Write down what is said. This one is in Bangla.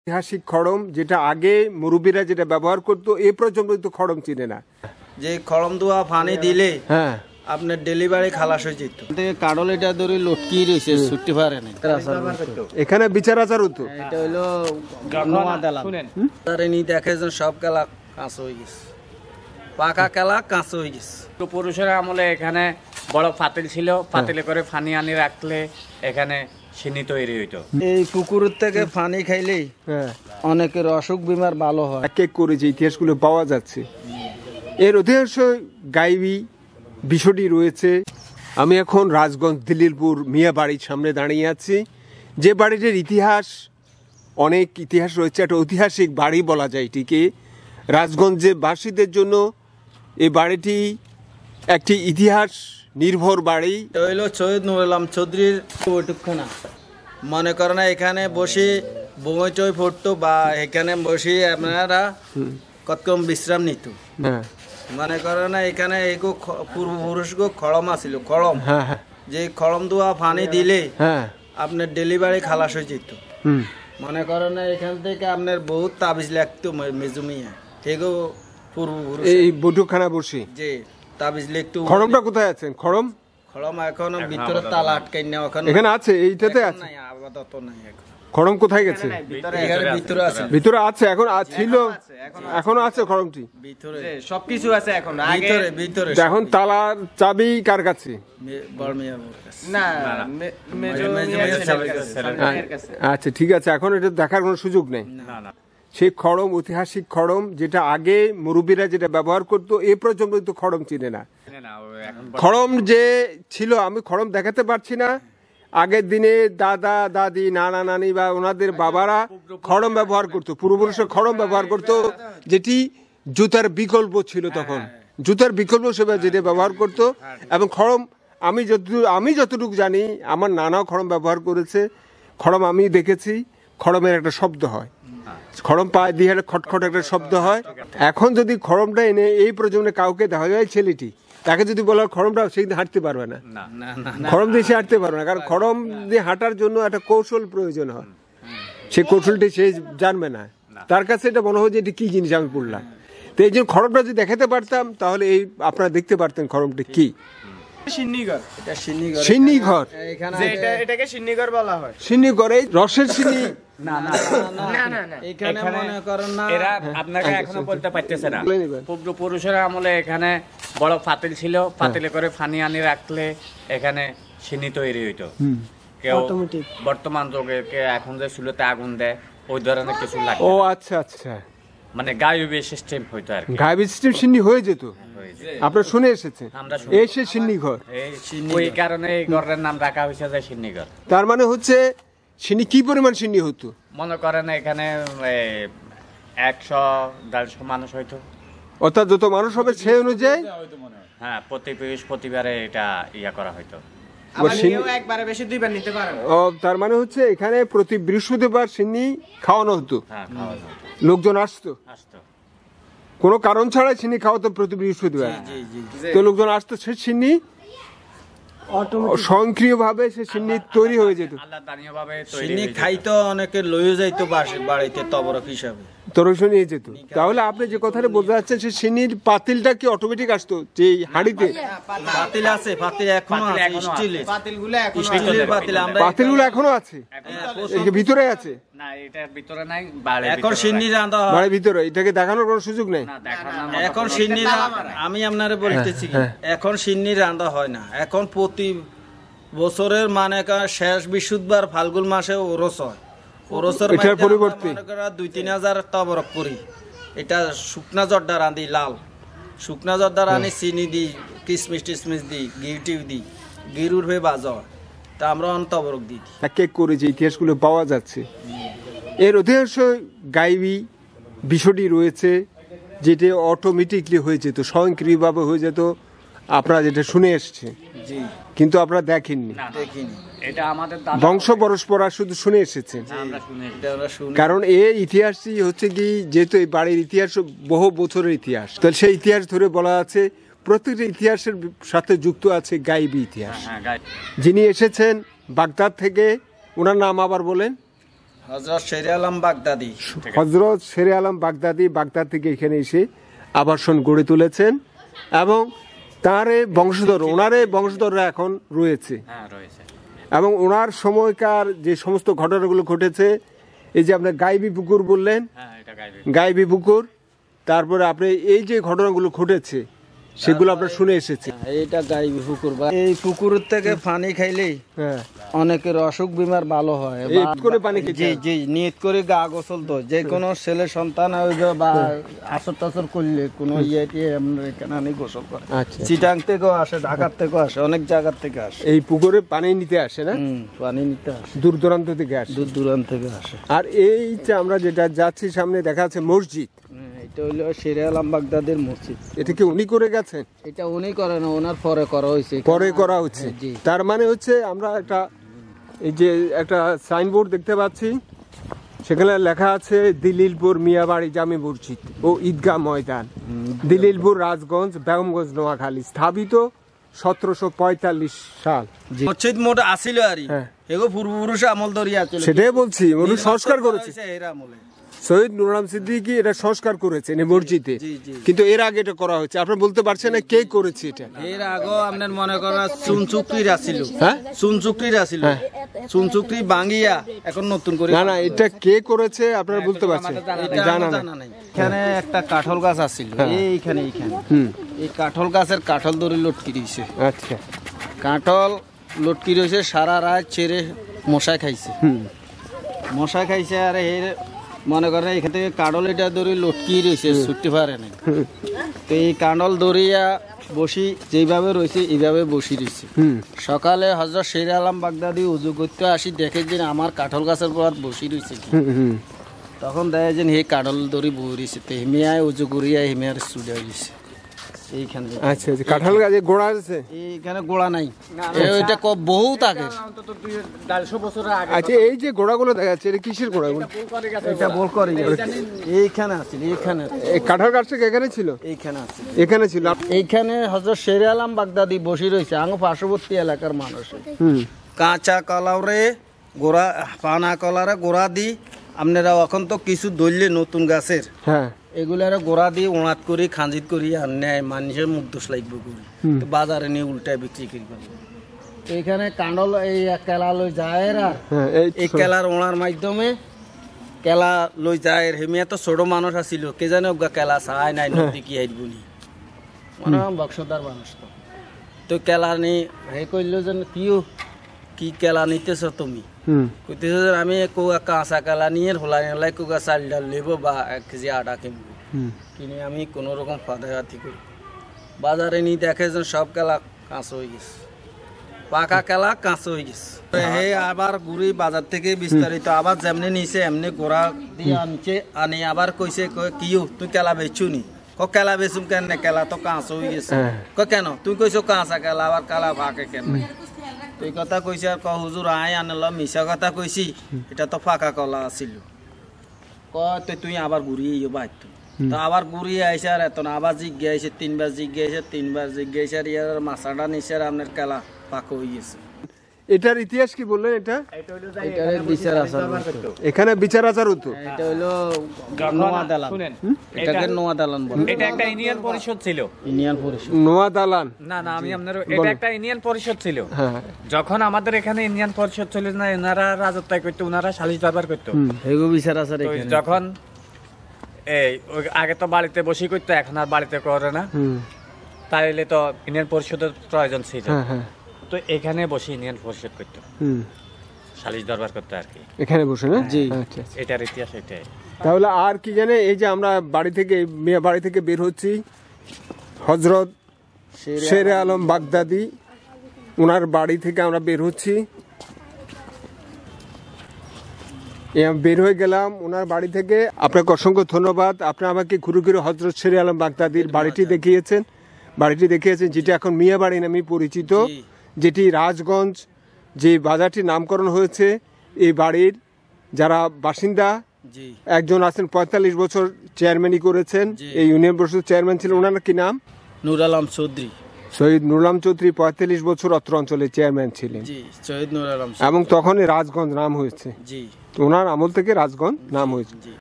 ঐতিহাসিক খড়ম যেটা আগে মুরব্বীরা যেটা ব্যবহার করতো এই প্রজন্ম তো খড়ম চিনে না। যে খড়ম দোয়া পানি দিলে আপনার ডেলিভারি খালাস হয়ে যেত। কাডল এটা ধরে লটকি রয়েছে ছুটতে পারে না। এখানে বিচার আচার হতো। এটা হলো তার নি দেখে যে সব কেলা কাঁচ হয়ে গেছে, পাকা কেলা কাঁচ হয়ে গেছে। তো পুরুষের আমলে এখানে বড় পাতিল ছিল, পাতিলে করে পানি আনি রাখলে এখানে চিনি তৈরি হইতো। এই পুকুরের থেকে পানি খাইলেই অনেকের অসুখ বিমার ভালো হয়। এক এক করে যে ইতিহাসগুলো পাওয়া যাচ্ছে এর অধিকাংশ গাইবি বিষয়টি রয়েছে। আমি এখন রাজগঞ্জ দিল্লিরপুর মিয়া বাড়ির সামনে দাঁড়িয়ে আছি, যে বাড়িটির ইতিহাস অনেক ইতিহাস রয়েছে। একটা ঐতিহাসিক বাড়ি বলা যায় এটিকে। রাজগঞ্জে বাসীদের জন্য এই বাড়িটি একটি ইতিহাস নির্ভর বাড়ি। হইল সৈয়দ নুরুল আলম চৌধুরীর বৈঠকখানা। মনে করেন না এখানে বসে বই টই পড়তো বা এখানে বসে আপনারা কতক্ষণ বিশ্রাম নিত। মনে করেন না এখানে পূর্বপুরুষ খড়ম আছিল, খড়ম যে খড়ম দোয়া পানি দিলে আপনার ডেলিভারি খালাস হয়ে যেত। মনে করেন না এখান থেকে আপনার বহুত তাবিজ লাগতো মেজুমিয়া এগো পূর্বপুরুষ এই বৈঠকখানা বসে যে তাবিজ লিখতো। খড়মটা কোথায় আছেন? খড়ম এখন ভিতরে তালা আটকাই না, এখানে আছে, এইটাতে আছে, আপাতত নাই। খড়ম কোথায় গেছে? ভিতরে আছে, ভিতরে আছে, এখন ছিল, এখনো আছে খড়মটি ভিতরে, সবকিছু আছে এখন। ভিতরে এখন তালার চাবি কার কাছে? আচ্ছা ঠিক আছে, এখন এটা দেখার কোনো সুযোগ নেই। সেই খড়ম ঐতিহাসিক খড়ম যেটা আগে মুরব্বীরা যেটা ব্যবহার করতো এই প্রজন্ম তো খড়ম চিনে না। খড়ম যে ছিল আমি খড়ম দেখাতে পারছি না। আগের দিনে দাদা দাদি নানা নানি বা ওনাদের বাবারা খড়ম ব্যবহার করতো, পূর্বপুরুষের খড়ম ব্যবহার করতো, যেটি জুতার বিকল্প ছিল। তখন জুতার বিকল্প হিসেবে যেটা ব্যবহার করতো। এবং খড়ম আমি যতটুকু জানি আমার নানাও খড়ম ব্যবহার করেছে। খড়ম আমি দেখেছি, খড়মের একটা শব্দ হয়, খড়ম পায়ে দিয়ে খটখট একটা শব্দ হয়। এখন যদি খড়মটা এনে এই প্রজন্মে কাউকে দেখা যায় ছেলেটি, তাকে যদি বলা খড়মটা সেই হাঁটতে পারবে না, খড়ম দিয়ে সে হাঁটতে পারবে না। কারণ খড়ম দিয়ে হাঁটার জন্য একটা কৌশল প্রয়োজন হয়, সেই কৌশলটি সে জানবে না। তার কাছে এটা মনে হয় যে এটি কি জিনিস আমি পড়লাম। তো এই জন্য খড়মটা যদি দেখাতে পারতাম তাহলে এই আপনারা দেখতে পারতেন খড়মটি কি। সিন্নিঘর এই রসের সিন্নি পূর্বপুরুষের আমলে এখানে বড় পাতিল ছিল, পাতিলে করে পানি আনি রাখলে এখানে চিনি তৈরি হইতো। কেউ বর্তমান যুগে এখন যে চুলোতে আগুন দেয় ওই ধরনের কিছু লাগে। ও আচ্ছা আচ্ছা, মানে গাইবি সিস্টেম হইতো আর কি। গাইবি সিস্টেম সিন্নি হয়ে যেত। আপনারা শুনে এসেছেন এসে সিন্নিঘর, ওই কারণে এই ঘরের নাম রাখা হয়েছে যে সিন্নিঘর। তার মানে হচ্ছে সিন্নি কি পরিমাণ সিন্নি হতো? মনে করেন এখানে 100-150 মানুষ হইতো। অর্থাৎ যত মানুষ হবে সেই অনুযায়ী হ্যাঁ প্রতিবারে এটা ইয়া করা হইতো। একবারে বেশি দুইবার নিতে পারে। তার মানে হচ্ছে এখানে প্রতি বৃহস্পতিবার সিন্নি খাওয়ানো হতো, লোকজন আসতো, কোনো কারণ ছাড়াই সিন্নি খাওয়াতো প্রতি বৃহস্পতিবার। তো লোকজন আসতো, সে সিন্নি স্বয়ংক্রিয়ভাবে সে সিন্নি তৈরি হয়ে যেত। সিন্নি খাইতো অনেকে লয়ে যাইতো বাড়িতে তবরক হিসাবে, তরফ নিয়ে যেত। তাহলে আপনি যে কথাটা বলতে যাচ্ছেন সে সিন্নির পাতিলটা কি অটোমেটিক আসতো যে হাঁড়িতে? পাতিল আছে, পাতিল এখনো আছে, স্টিলের পাতিলগুলো এখনো আছে, ভিতরে আছে। না এটা ভিতরে নাই, এখন সিন্নি রান্না বাড়ির ভিতরে, এটাকে দেখানোর কোনো সুযোগ নেই এখন। সিন্নি আমি আপনারে বলতেছি এখন সিন্নি রান্না হয় না। এখন প্রতি বছরের মানে শেষ বৃহস্পতিবার ফাল্গুন মাসে ওরস হয়। ওরসের পরিবর্তে 2-3 হাজার তবরক করি। এটা শুকনা জর্দা রাঁধি, লাল শুকনা জর্দা রাঁধি, চিনি দিই, কিশমিশ টিশমিশ দিই, ঘিটিউ দিই, গিরুর হয়ে বাজা হয়। তা আমরা তবরক দিই এক এক করে যে ইতিহাসগুলো পাওয়া যাচ্ছে এর অধিকাংশ গাইবি বিষয়টি রয়েছে, যেটা অটোমেটিকলি হয়ে যেত, স্বয়ংক্রিয়ভাবে হয়ে যেত। আপনারা যেটা শুনে এসছে কিন্তু আপনারা দেখেননি, এটা আমাদের বংশ পরস্পরা শুধু শুনে এসেছেন। কারণ এই ইতিহাসই হচ্ছে কি, যেহেতু এই বাড়ির ইতিহাস বহু বছরের ইতিহাস, তাহলে সেই ইতিহাস ধরে বলা আছে প্রত্যেকটা ইতিহাসের সাথে যুক্ত আছে গাইবি ইতিহাস। যিনি এসেছেন বাগদাদ থেকে, ওনার নাম আবার বলেন? হযরত শের আলম বাগদাদি। হযরত শের আলম বাগদাদি বাগদাদ থেকে এখানে এসে আবাসন গড়ে তুলেছেন এবং তার বংশধর ওনার বংশধররা এখন রয়েছে। এবং ওনার সময়কার যে সমস্ত ঘটনাগুলো ঘটেছে, এই যে আপনার গাইবি পুকুর বললেন, গাইবি পুকুর, তারপরে আপনি এই যে ঘটনাগুলো ঘটেছে সেগুলো আপনার শুনে এসেছে। এইটা গাইবি পুকুর, এই পুকুরের থেকে পানি খাইলেই অনেকের অসুখ বিমার ভালো হয়। জি, নিয়ত করে গা গোসল তো যে কোনো ছেলে সন্তান বা আসর টাসর করলে কোনো আমরা এখানে অনেক গোসল করে। চিটাং থেকেও আসে, ঢাকার থেকেও আসে, অনেক জায়গার থেকে আসে। এই পুকুরে পানি নিতে আসে না? পানি নিতে আসে, দূর দূরান্ত থেকে আসে, দূর দূরান্ত থেকে আসে। আর এই যে আমরা যেটা যাচ্ছি সামনে দেখা যাচ্ছে মসজিদ, এটা হলো শের আলম বাগদাদের মসজিদ। এটা কি উনি করে গেছেন? এটা উনি করে না, ওনার পরে করা হয়েছে। পরে করা হচ্ছে। তার মানে হচ্ছে আমরা একটা এই যে একটা সাইনবোর্ড দেখতে পাচ্ছি, সেখানে লেখা আছে দিলিলপুর মিয়াবাড়ি জামে মসজিদ ও ঈদগাহ ময়দান, দিলিলপুর, রাজগঞ্জ, বেগমগঞ্জ, নোয়াখালী, স্থাপিত 1745 সাল। মসজিদ মোট আসিল আর এগো পূর্বপুরুষ আমল ধরিয়া চলে, সেটাই বলছি। উনি সংস্কার করেছে, শহীদ নুর আলম সিদ্দিকী এটা সংস্কার করেছেন এই মসজিদে, কিন্তু এর আগে এটা করা হয়েছে। আপনি বলতে পারছেন না কে করেছে এটা? এর আগে আপনার মনে করেন চুনচুকরির আসিল, চুনচুকরির আসিল, চুনচুকরি ভাঙিয়া এখন নতুন করে। না, এটা কে করেছে আপনারা বলতে পারছেন? জানা নাই। এখানে একটা কাঠল গাছ আসিল, এইখানে এই কাঠল গাছের কাঠল দড়ি লটকি দিয়েছে। আচ্ছা, কাঠল লটকি রয়েছে, সারা রাত ছেড়ে মশাই খাইছে, মশা খাইছে। আর এর মনে করেন এখান থেকে কাঁডল এটা দড়ি লটকি রয়েছে, ছুটতে পারে না। তো এই কাঁডল দড়িয়া বসি যেভাবে রয়েছে এইভাবে বসি রয়েছে। সকালে হযরত শের আলম বাগদাদি উজু করতে আসি, দেখে যে আমার কাঁঠল গাছের পর বসি রয়েছে। তখন দেখে যে এই কাঁডল দড়ি বই রয়েছে, তো হেমিয়ায় উজু করিয়া হেমিয়ার চুড়ে হয়েছে এইখানে। আচ্ছা, কাঁঠাল গাছে গোড়া আছে? এইখানে গোড়া নাই, এটা বহুত আগে, 150 বছর আগে। আচ্ছা, এই যে গোড়াগুলো দেখা যাচ্ছে এটা কিসের গোড়াগুলো? এটা বল করে এইখানে আছে, এইখানে এই কাঁঠাল গাছটা এখানে ছিল, এইখানে আছে, এখানে ছিল। এইখানে হযরত শের আলম বাগদাদি বসে রয়েছে। আঙ্গ পার্শ্ববর্তী এলাকার মানুষ কাঁচা কলারে গোড়া, পানা কলারে গোড়া দি আপনারা এখন তো কিছু ধরলে নতুন গাছের, এগুলার গোড়া দিয়ে ওনাত করি খাঁজিত করি নেয়, মানুষের মুখ দোষ লাগবে করি, বাজারে নিয়ে উল্টায় বিক্রি করি। এইখানে কাঁডল এই কেলা লই যায়, এই কেলার ওনার মাধ্যমে কেলা লই যায়। হেমিয়া তো ছোট মানুষ আসিল, কে জানে ওগা কেলা চায় নাই, নদী কি আইব নি, মানে বংশধার মানুষ। তো কেলা নি হে কইল যে কি কেলা নিতেছ তুমি? কইতেছ আমি কাঁচা কেলা নিয়ে হোলাই হোলাই কোগা চাল ডাল নেব বা 1 কেজি আটা কিনবো, কিনে আমি কোন রকম ফাদাহাতি করি। বাজারে নিয়ে দেখে যে সব কেলা কাঁচা হয়ে গেছে, পাকা কেলা কাঁচা হয়ে গেছে। হে আবার ঘুরি বাজার থেকে বিস্তারিত আবার যেমনি নিছে এমনি গোড়া দিয়ে আনছে, আনি আবার কইছে কিউ তুই কেলা বেচু নি? কেলা বেচুম কেন? কেলা তো কাঁচা হয়ে গেছে। কেন তুই কইছো কাঁচা কেলা, আবার কেলা পাকে কেন? এই কথা কইছে। আর হুজুর আয় আনল, মিশা কথা কইছি, এটা তো ফাঁকা কলা আছিল। তুই আবার ঘুরিয়ে বাইর, তো আবার ঘুরিয়ে আইসে। আর এত আবার জিজ্ঞাসে, 3বার জিজ্ঞাসে, 3বার জিজ্ঞাসে, আর ইয়ার মাছাটা নিছে, আর আপনার কেলা পাকা হয়ে গেছে। এটার ইতিহাস কি বললেন? এটা বিচার আচার, এখানে বিচার আচার হতো। এটা হলো নোয়া দালান, এটাকে নোয়া দালান বলে। এটা একটা ইউনিয়ন পরিষদ ছিল, ইউনিয়ন পরিষদ। নোয়া দালান না, আমি আপনার, এটা একটা ইউনিয়ন পরিষদ ছিল। যখন আমাদের এখানে ইউনিয়ন পরিষদ ছিল না, ওনারা রাজত্ব করতো, ওনারা সালিশ দরবার করতো, হেগো বিচার আচার। যখন এই আগে তো বাড়িতে বসে করতো, এখন আর বাড়িতে করে না, তাইলে তো ইউনিয়ন পরিষদের প্রয়োজন ছিল। তো এখানে বসে ইউনিয়ন পরিষদ করতো, সালিশ দরবার করতো আর কি, এখানে বসে না। জি, এটার ইতিহাস এটাই। তাহলে আর কি জানে, এই যে আমরা বাড়ি থেকে মিয়া বাড়ি থেকে বের হচ্ছি, হযরত শের আলম বাগদাদি ওনার বাড়ি থেকে আমরা বের হচ্ছি, বের হয়ে গেলাম ওনার বাড়ি থেকে। আপনাকে অসংখ্য ধন্যবাদ। আপনি আমাকে ঘুরে ঘুরে হযরত শের আলম বাগদাদির বাড়িটি দেখিয়েছেন, যেটি এখন মিয়া বাড়ি নামে পরিচিত, যেটি রাজগঞ্জ যে বাজারটির নামকরণ হয়েছে। এই বাড়ির যারা বাসিন্দা, একজন আছেন 45 বছর চেয়ারম্যানই করেছেন, এই ইউনিয়ন পরিষদ চেয়ারম্যান ছিলেন, ওনার কি নাম? নুর আলম চৌধুরী। শহীদ নুর আলম চৌধুরী 45 বছর অত্র অঞ্চলের চেয়ারম্যান ছিলেন, শহীদ নুর আলম, এবং তখন রাজগঞ্জ নাম হয়েছে। ওনার আমল থেকে রাজগঞ্জ নাম হয়েছে।